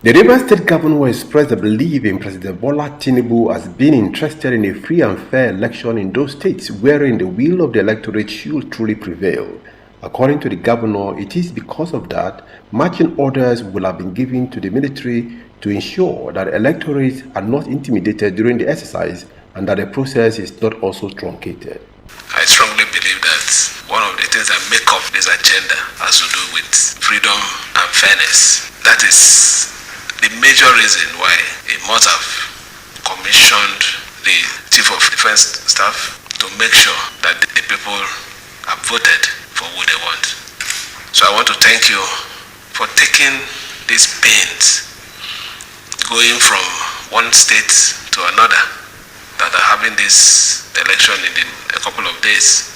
The Rivers State Governor expressed a belief in President Bola Tinubu as being interested in a free and fair election in those states wherein the will of the electorate should truly prevail. According to the governor, it is because of that marching orders will have been given to the military to ensure that electorates are not intimidated during the exercise and that the process is not also truncated. I strongly believe that one of the things that make up this agenda has to do with freedom and fairness. That is the major reason why he must have commissioned the Chief of Defense Staff to make sure that the people have voted for who they want. So I want to thank you for taking these pains, going from one state to another, that are having this election in a couple of days,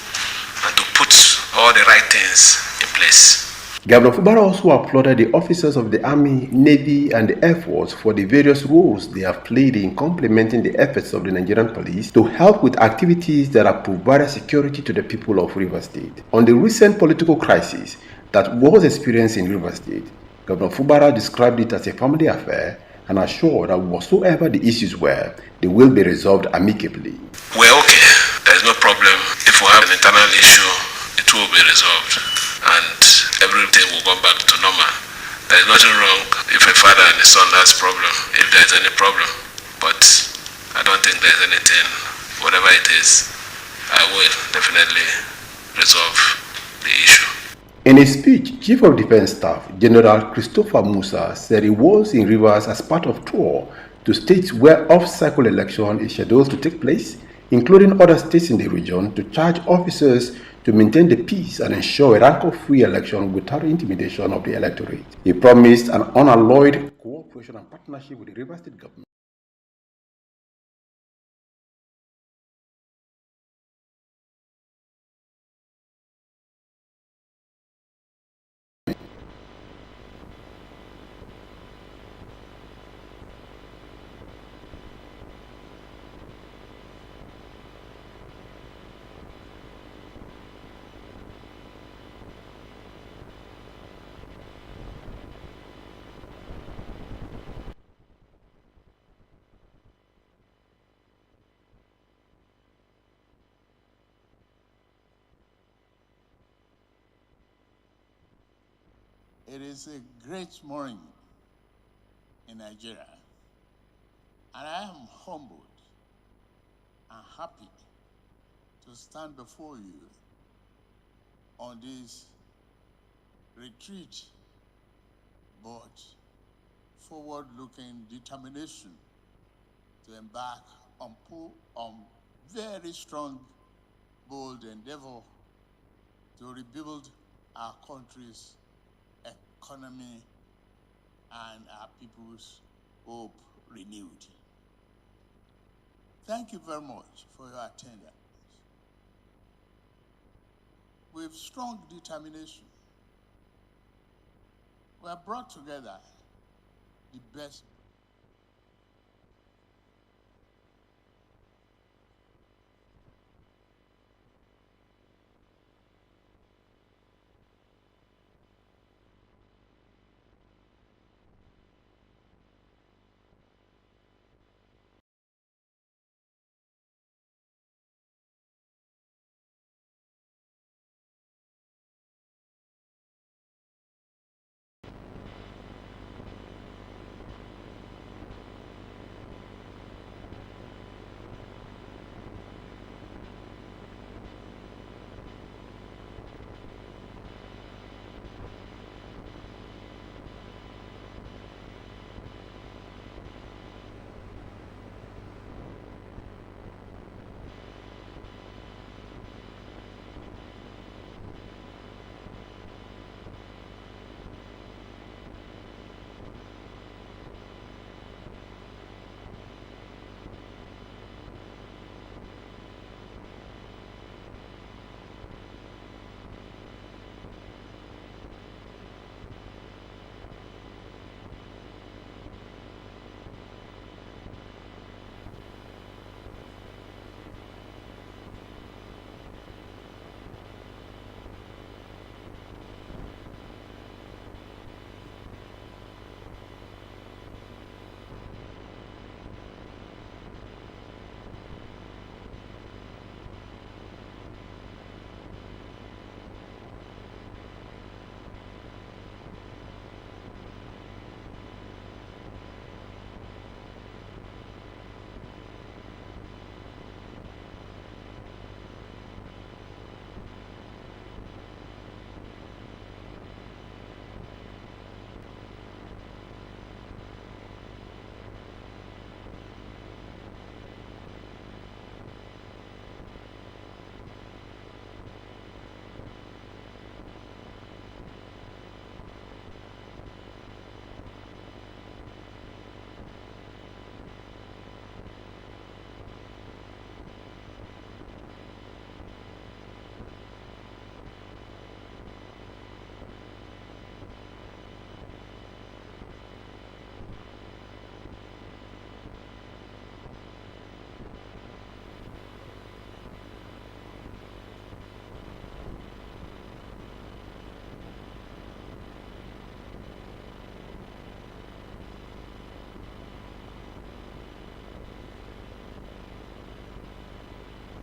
and to put all the right things in place. Governor Fubara also applauded the officers of the Army, Navy, and the Air Force for the various roles they have played in complementing the efforts of the Nigerian police to help with activities that have provided security to the people of Rivers State. On the recent political crisis that was experienced in Rivers State, Governor Fubara described it as a family affair and assured that whatsoever the issues were, they will be resolved amicably. We're okay. There's no problem. If we have an internal issue, it will be resolved, and everything will go back to normal. There's nothing wrong if a father and a son has problem, if there's any problem. But I don't think there's anything. Whatever it is, I will definitely resolve the issue. In a speech, Chief of Defense Staff General Christopher Musa said he was in Rivers as part of tour to states where off-cycle election is scheduled to take place, including other states in the region, to charge officers to maintain the peace and ensure a rancor-free election without intimidation of the electorate. He promised an unalloyed cooperation and partnership with the Rivers State government. It is a great morning in Nigeria, and I am humbled and happy to stand before you on this retreat, but forward-looking determination to embark on very strong, bold endeavor to rebuild our country's economy and our people's hope renewed. Thank you very much for your attendance. With strong determination, we have brought together the best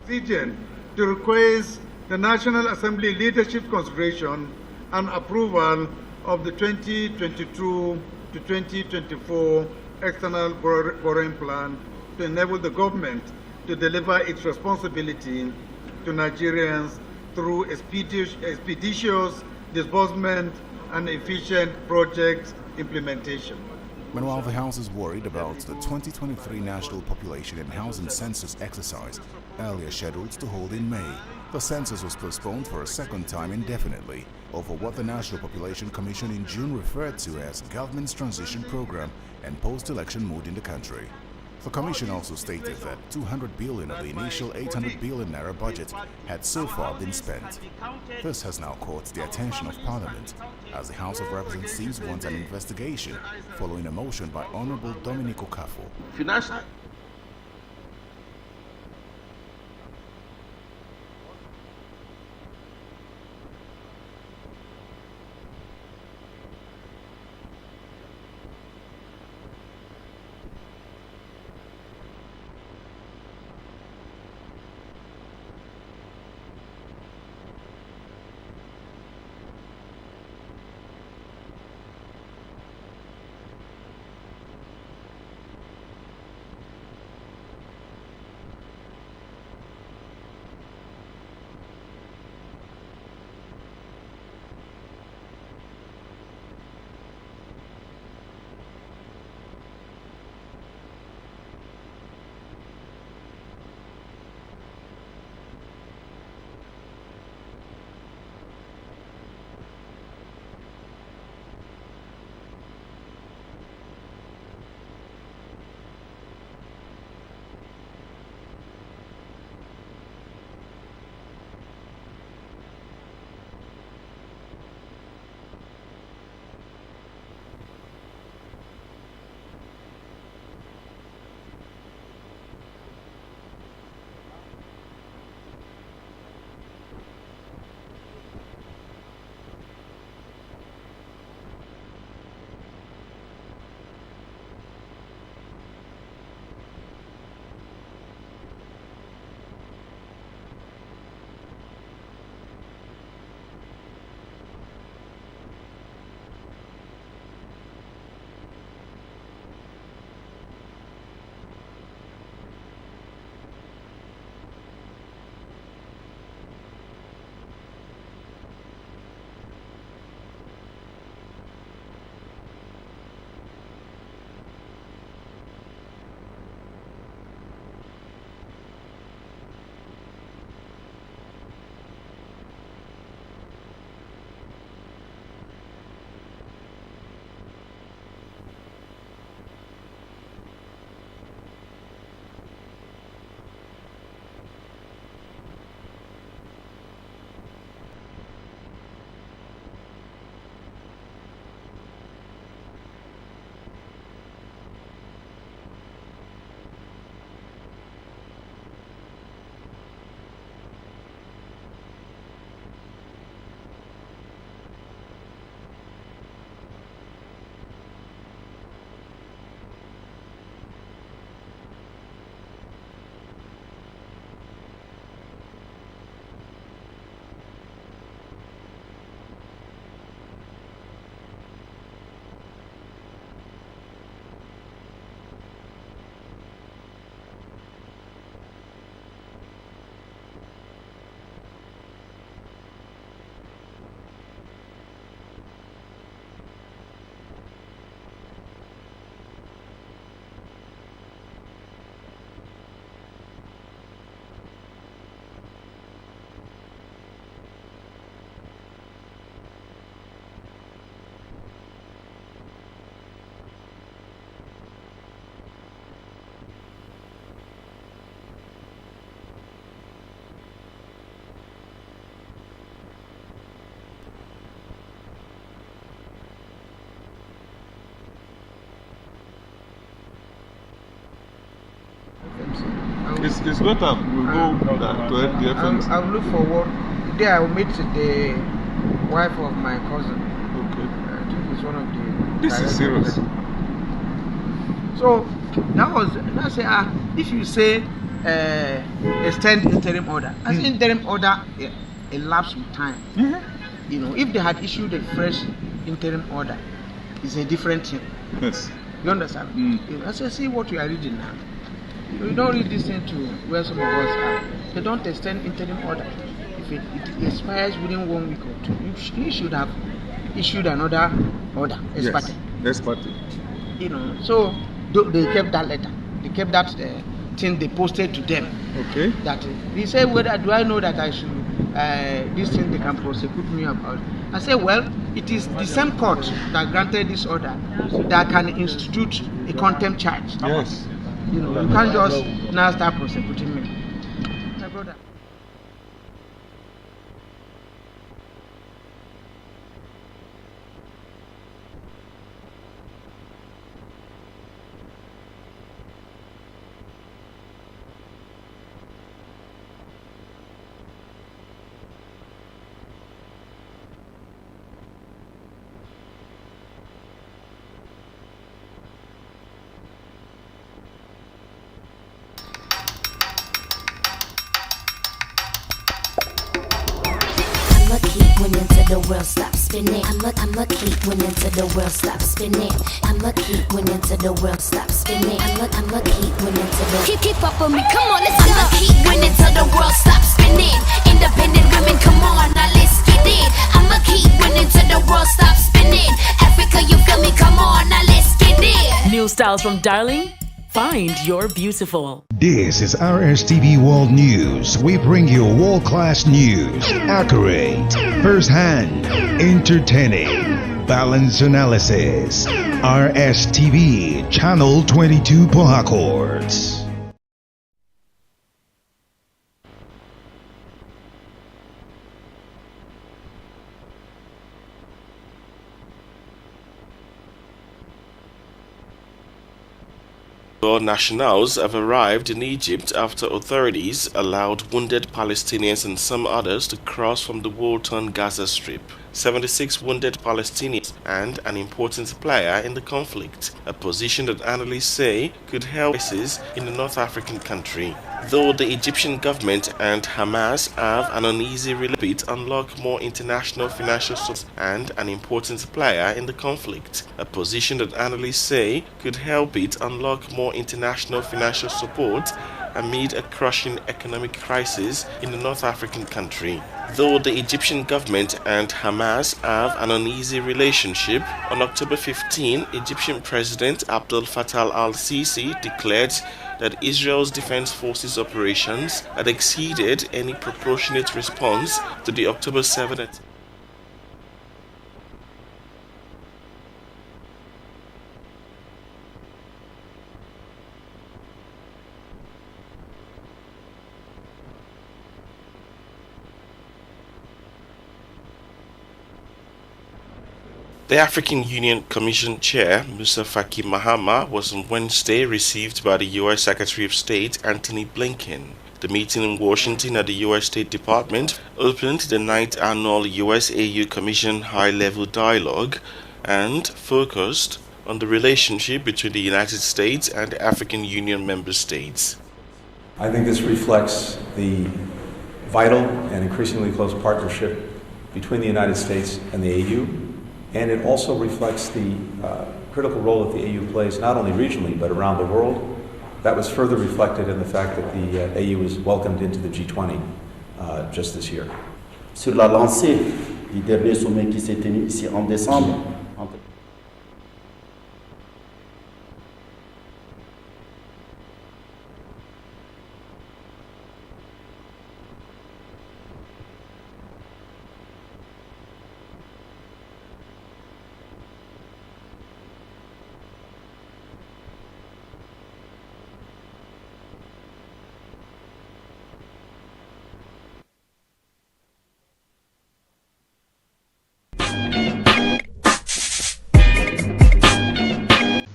Constitution to request the National Assembly leadership consideration and approval of the 2022 to 2024 external borrowing plan to enable the government to deliver its responsibility to Nigerians through expeditious disbursement and efficient project implementation. Meanwhile, the House is worried about the 2023 National Population and Housing Census exercise, earlier scheduled to hold in May. The census was postponed for a second time indefinitely over what the National Population Commission in June referred to as government's transition program and post-election mood in the country. The Commission also stated that 200 billion of the initial 800 billion naira budget had so far been spent. This has now caught the attention of Parliament, as the House of Representatives wants an investigation following a motion by Honorable Dominic Okafor. It's better we go to the FMC. I'll look forward. There I will meet the wife of my cousin. Okay. I think it's one of the. This is serious. So that was, I say, if you say extend interim order. As interim order elapsed with time. You know, if they had issued a fresh interim order, it's a different thing. Yes. You understand? You know, so see what you are reading now. You don't read this thing to where some of us are. They don't extend interim order. If it expires within 1 week or 2, you should have issued another order. Yes. Ex parte. You know, so they kept that letter. They kept that thing they posted to them. Okay. That they say, whether do I know that I should this thing they can prosecute me about? I say, well, it is the same court that granted this order that can institute a contempt charge. Yes. You know, you can't just now start prosecuting me. My brother. I'ma keep winning till the world stops spinning. I'ma keep winning till the world stops spinning. I'ma keep winning till the world stops spinning. I'ma keep winning till the keep up with me. Come on, let's go. I'ma keep winning till the world stops spinning. Independent women, come on, now let's get it. I'ma keep winning till the world stops spinning. Africa, you feel me? Come on, now let's get it. New styles from Darling. Find your beautiful. This is Rstv World News. We bring you world-class news, accurate, first-hand, entertaining, balanced analysis. Rstv, Channel 22 Port Harcourt. Nationals have arrived in Egypt after authorities allowed wounded Palestinians and some others to cross from the war-torn Gaza Strip. 76 wounded Palestinians and an important player in the conflict, a position that analysts say could help ISIS in the North African country. Though the Egyptian government and Hamas have an uneasy relationship, unlock more international financial support and an important player in the conflict, a position that analysts say could help it unlock more international financial support amid a crushing economic crisis in the North African country. Though the Egyptian government and Hamas have an uneasy relationship, on October 15, Egyptian President Abdel Fattah al-Sisi declared that Israel's defense forces operations had exceeded any proportionate response to the October 7 attack. The African Union Commission Chair, Musa Faki Mahama, was on Wednesday received by the U.S. Secretary of State Antony Blinken. The meeting in Washington at the U.S. State Department opened the 9th annual US-AU Commission high-level dialogue and focused on the relationship between the United States and the African Union member states. I think this reflects the vital and increasingly close partnership between the United States and the AU. And it also reflects the critical role that the AU plays not only regionally but around the world. That was further reflected in the fact that the AU was welcomed into the G20 just this year. Sur la lancée du dernier sommet qui s'est tenu ici en décembre,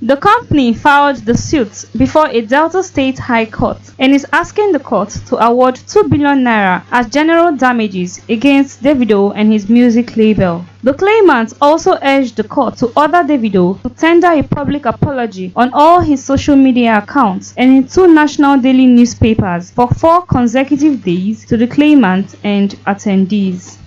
The company filed the suit before a Delta State High Court and is asking the court to award 2 billion naira as general damages against Davido and his music label. The claimant also urged the court to order Davido to tender a public apology on all his social media accounts and in 2 national daily newspapers for 4 consecutive days to the claimant and attendees.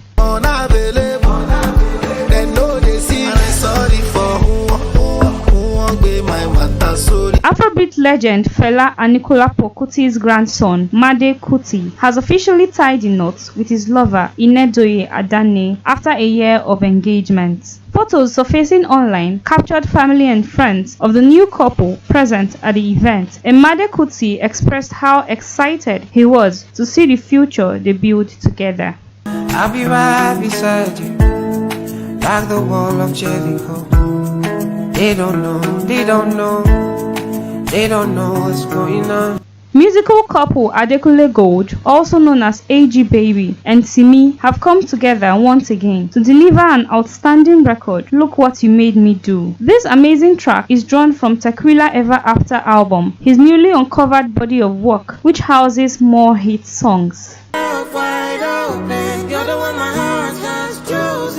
Afrobeat legend Fela Anikulapo Kuti's grandson, Made Kuti, has officially tied the knot with his lover, Inedoye Adane, after a year of engagement. Photos surfacing online captured family and friends of the new couple present at the event, and Made Kuti expressed how excited he was to see the future they build together. I'll be right beside you, like the wall of Jericho. They don't know what's going on. Musical couple Adekunle Gold, also known as AG Baby, and Simi have come together once again to deliver an outstanding record, Look What You Made Me Do. This amazing track is drawn from Tequila Ever After album, his newly uncovered body of work, which houses more hit songs. Wide open, you're the one my heart has chosen.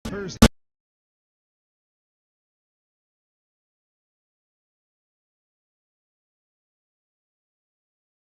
First